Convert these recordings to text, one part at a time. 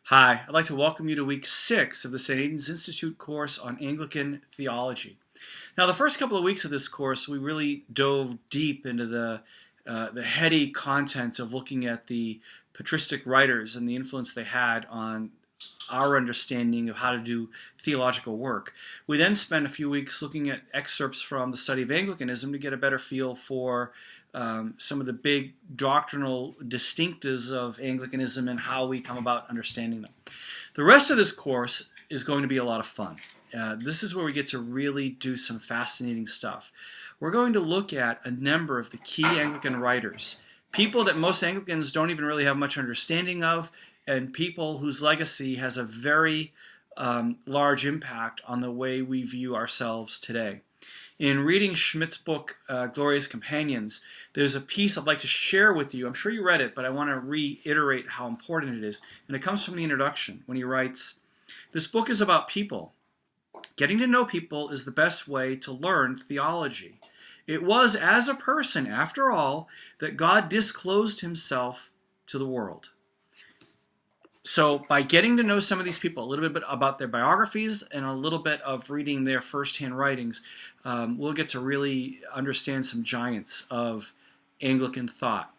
Hi, I'd like to welcome you to week 6 of the St. Aidans Institute course on Anglican Theology. Now, the first couple of weeks of this course, we really dove deep into the heady content of looking at the patristic writers and the influence they had on our understanding of how to do theological work. We then spent a few weeks looking at excerpts from the study of Anglicanism to get a better feel for some of the big doctrinal distinctives of Anglicanism and how we come about understanding them. The rest of this course is going to be a lot of fun. This is where we get to really do some fascinating stuff. We're going to look at a number of the key Anglican writers, people that most Anglicans don't even really have much understanding of, and people whose legacy has a very large impact on the way we view ourselves today. In reading Schmidt's book, Glorious Companions, there's a piece I'd like to share with you. I'm sure you read it, but I want to reiterate how important it is. And it comes from the introduction when he writes, "This book is about people. Getting to know people is the best way to learn theology. It was as a person, after all, that God disclosed himself to the world." So by getting to know some of these people, a little bit about their biographies and a little bit of reading their first-hand writings, we'll get to really understand some giants of Anglican thought.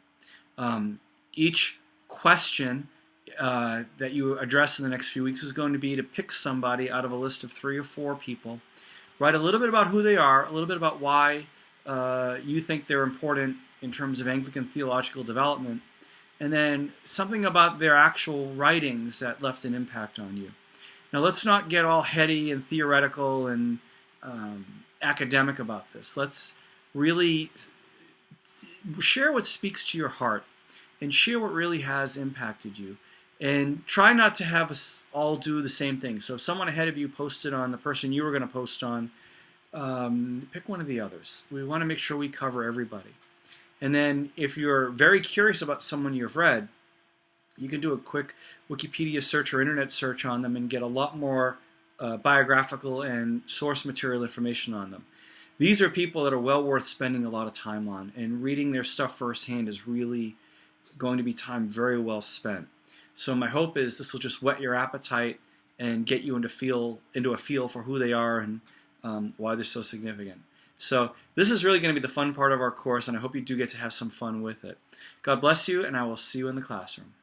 Each question that you address in the next few weeks is going to be to pick somebody out of a list of 3 or 4 people, write a little bit about who they are, a little bit about why you think they're important in terms of Anglican theological development, and then something about their actual writings that left an impact on you. Now, let's not get all heady and theoretical and academic about this. Let's really share what speaks to your heart and share what really has impacted you. And try not to have us all do the same thing. So if someone ahead of you posted on the person you were going to post on, pick one of the others. We want to make sure we cover everybody. And then if you're very curious about someone you've read, you can do a quick Wikipedia search or internet search on them and get a lot more biographical and source material information on them. These are people that are well worth spending a lot of time on, and reading their stuff firsthand is really going to be time very well spent. So my hope is this will just whet your appetite and get you into a feel for who they are and why they're so significant. So this is really going to be the fun part of our course, and I hope you do get to have some fun with it. God bless you, and I will see you in the classroom.